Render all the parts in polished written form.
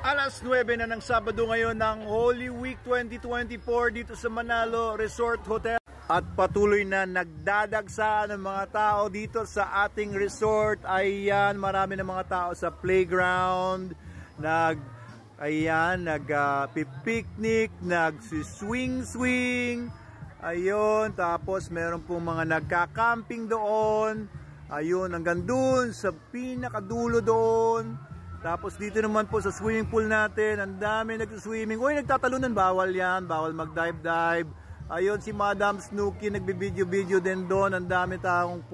Alas 9 na ng Sabado ngayon ng Holy Week 2024 dito sa Manalo Resort Hotel. At patuloy na nagdadagsa ng mga tao dito sa ating resort. Ayan, marami ng mga tao sa playground. Nag-picnic, nag-swing-swing. Ayun, tapos meron pong mga nagka-camping doon. Ayun, hanggang doon sa pinakadulo doon. Tapos dito naman po sa swimming pool natin, ang dami nag-swimming. Uy, nagtatalunan, bawal yan, bawal mag-dive-dive. Ayun, si Madam Snooki nagbibideo-video din doon. Ang dami taong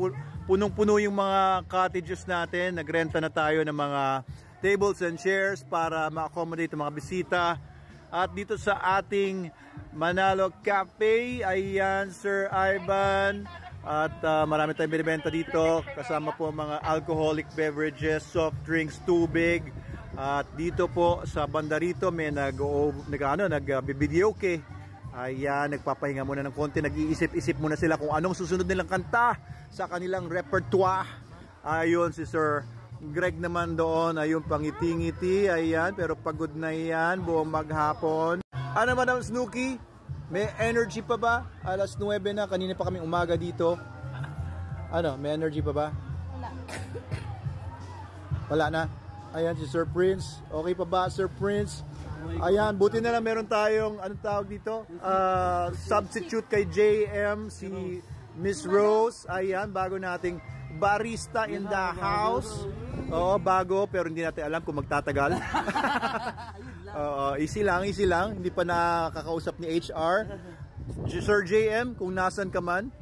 punong-puno yung mga cottages natin. Nagrenta na tayo ng mga tables and chairs para ma-accommodate ang mga bisita. At dito sa ating Manalo Cafe, ayan, Sir Ivan. At marami tayong binibenta dito. Kasama po mga alcoholic beverages, soft drinks, tubig. At dito po sa banda rito may nag-videoke. Ayan, nagpapahinga muna ng konti. Nag-iisip-isip muna sila kung anong susunod nilang kanta sa kanilang repertoire. Ayun, si Sir Greg naman doon. Ayun, pangiti-ngiti. Ayan, pero pagod na yan buong maghapon. Ano, Madam Snooki? May energy pa ba? Alas 9 na, kanina pa kaming umaga dito. Ano, may energy pa ba? Wala. Wala na? Ayan, si Sir Prince. Okay pa ba, Sir Prince? Ayan, buti na lang meron tayong, anong tawag dito? Substitute kay JM, si Miss Rose. Ayan, bago nating barista in the house. Oo, bago, pero hindi natin alam kung magtatagal. Easy lang, easy lang. Hindi pa nakakausap ni HR. Sir JM, kung nasan ka man.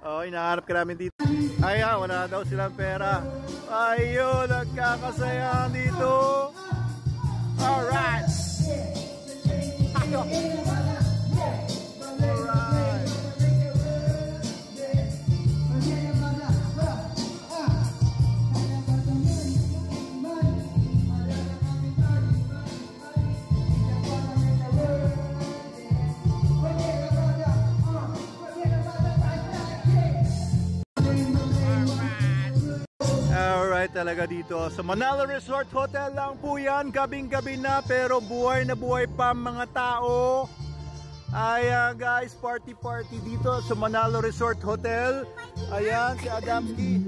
Hinahanap ka namin dito. Ayan, wala daw silang pera. Ayun, nagkakasayahan dito. Alright. Talaga dito sa Manalo Resort Hotel lang po yan, gabing-gabi na pero buhay na buhay pa mga tao. Ayan guys, party dito sa Manalo Resort Hotel. Ayan si Adamski.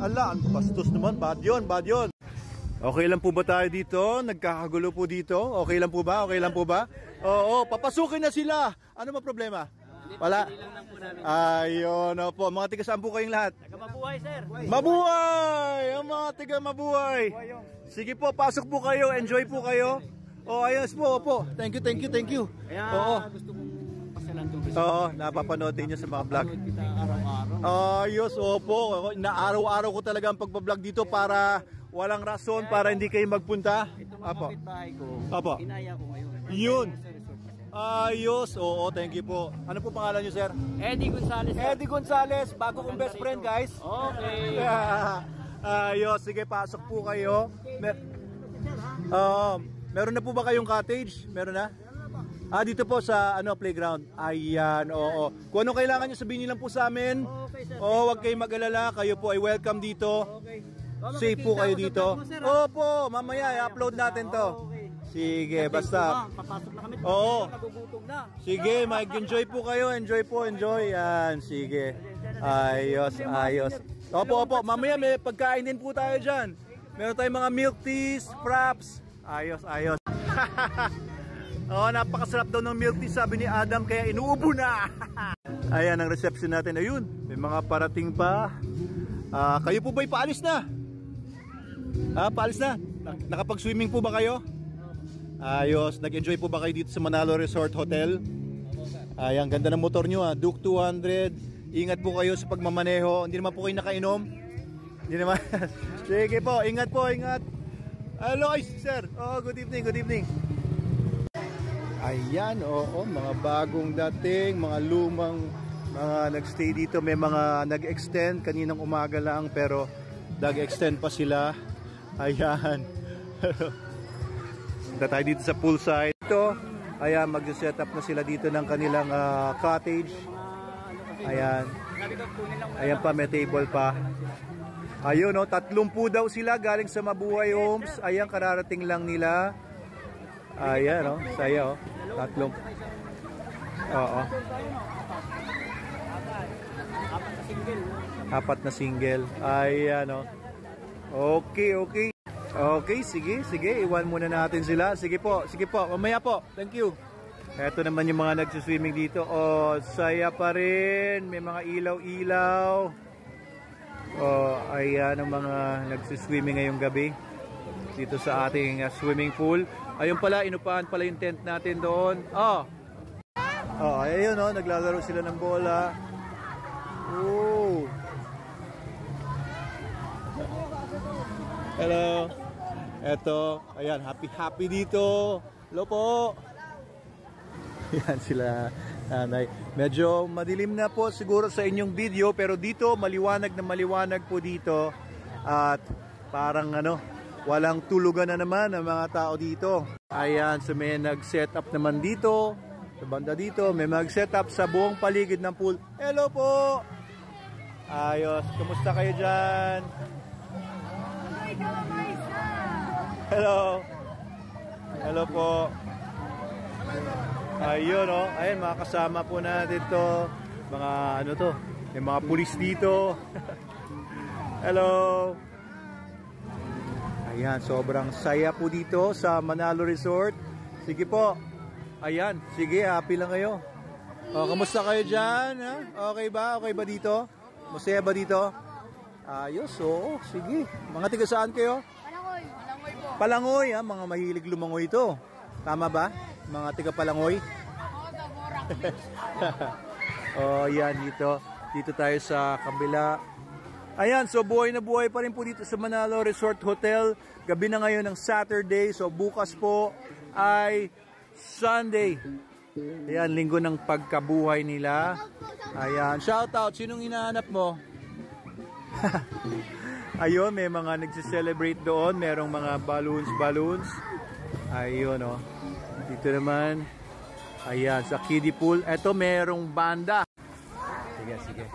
Ala, ang bastos naman, bad yun. Okay lang po ba tayo dito? Nagkakagulo po dito? Okay lang po ba? Oo, papasukin na sila. Ano ba problema? Wala? Ayun, opo. Mga tiga saan po kayong lahat? Mabuhay, sir. Mabuhay! Ang mga tiga mabuhay. Sige po, pasok po kayo. Enjoy po kayo. Ayos po, opo. Thank you. Kaya gusto kong pasalan itong resort. Oo, napapanood niyo sa mga vlog. Kita araw-araw. Ayos, opo. Inaaraw-araw ko talaga ang pagbablog dito para walang rason para hindi kayo magpunta. Ito mga kapitbahay ko. Opo. Inaya ko ngayon. Yun. Ayos, oo, thank you po. Ano po pangalan niyo, sir? Eddie Gonzalez. Eddie Gonzalez, bago kong best friend, guys. Okay. Ayos, sige, pasok po kayo. Meron na po ba kayong cottage? Meron na? Dito po sa playground. Ayan, oo. Kung ano kailangan niyo, sabihin niyo lang po sa amin. Okay, sir. Huwag kayong mag-alala, kayo po ay welcome dito. Okay. Safe po kayo dito. Opo, mamaya i-upload natin to. Sige, basta. Papasok na kami. Oo. Nagugutom na. Sige, mag-enjoy po kayo. Enjoy. Yan, sige. Ayos. Opo. Mamaya may pagkain din po tayo dyan. Meron tayong mga milk teas, fraps. Ayos. Napakasarap daw ng milk tea, sabi ni Adam, kaya inuubo na. Ayan ang reception natin. Ayun, may mga parating pa. Kayo po ba'y paalis na? Paalis na? Nakapag-swimming po ba kayo? Ayos, nag-enjoy po ba kayo dito sa Manalo Resort Hotel? Ayan, ganda ng motor nyo Duke 200. Ingat po kayo sa pagmamaneho. Hindi naman po kayo nakainom. Hindi naman. Sige po, ingat. Hello sir. Good evening. Ayan, mga bagong dating, mga lumang mga nagstay dito. May mga nag-extend kaninang umaga lang pero nag-extend pa sila. Ayan. Punta tayo dito sa poolside. Ito, ayan, mag-set up na sila dito ng kanilang cottage. Ayan. Ayan pa, may table pa. Ayun, no, 30 daw sila galing sa Mabuhay Homes. Ayan, kararating lang nila. Ayan, no, saya, oh. 30. Oo. 4 na single. Ayan, no. Okay, okay. Okay, sige. Iwan muna natin sila. Sige po. Mamaya po. Thank you. Ito naman yung mga nagsuswimming dito. Oh, saya pa rin. May mga ilaw-ilaw. Oh, ayan ang mga nagsuswimming ngayong gabi dito sa ating swimming pool. Ayun pala, inupahan pala yung tent natin doon. Oh, ayun, oh, naglalaro sila ng bola. Oh. Hello. Eto, ayan, happy dito. Hello po. Yan sila, nanay. Medyo madilim na po siguro sa inyong video, pero dito maliwanag po dito. At parang walang tulugan na naman ang mga tao dito. Ayan, so may nag-set up naman dito. Sa banda dito, may mag-set up sa buong paligid ng pool. Hello po. Ayos, kumusta kayo dyan? Hello. Hello po. Ayun, oh. Ayun, mga kasama po natin to. Mga may mga pulis dito. Hello. Ayan, sobrang saya po dito sa Manalo Resort. Sige po. Ayan, sige, happy lang kayo. Oh, kamusta kayo dyan? Ha? Okay ba? Okay ba dito? Masaya ba dito? Ayos, oo. Sige. Mga tiga saan kayo? Palangoy po. Palangoy, ha? Mga mahilig lumangoy ito. Tama ba? Mga tiga Palangoy? Oo, Dagorak Beach. Oh, yan dito. Dito tayo sa kabila. Ayan, so buhay na buhay pa rin po dito sa Manalo Resort Hotel. Gabi na ngayon ng Saturday. So bukas po ay Sunday. Ayan, linggo ng pagkabuhay nila. Ayan, shout out. Sinong hinahanap mo? Ayun, may mga nagse-celebrate doon. Merong mga balloons. Ayun, oh. Dito naman. Ayan, sa kiddie pool. Ito, merong banda. Sige.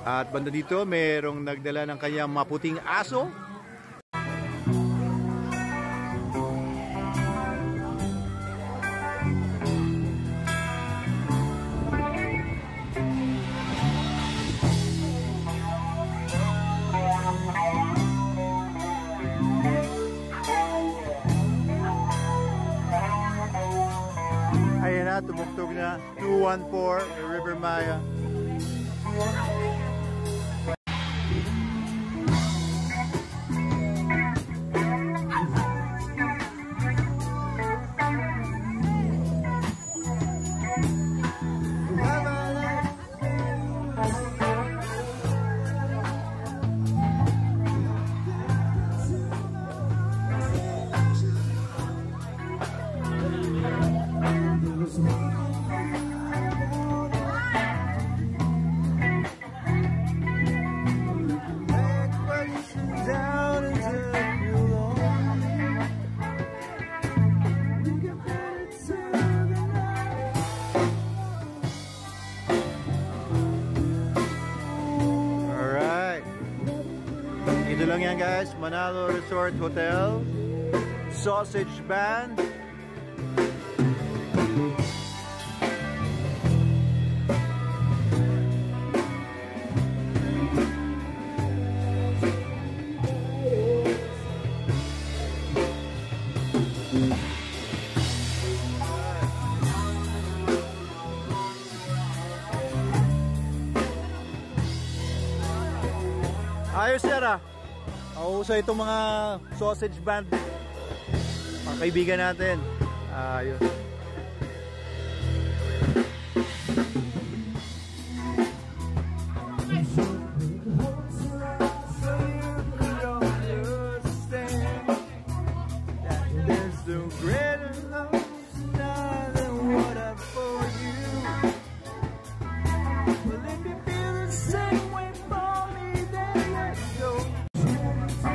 At banda dito, merong nagdala ng kanyang maputing aso. Ayan na, tumugtog na 214 River Maya. Ito lang yan guys, Manalo Resort Hotel, Sausage Band. Ayos yan ah. Mahusay itong mga sausage band. Mga kaibigan natin. Ayos.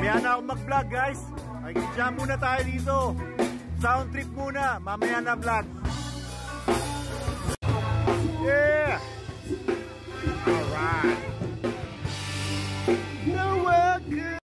Mamaya na akong mag-vlog guys. Mag-jam muna tayo dito. Sound trip muna. Mamaya na vlog. Yeah!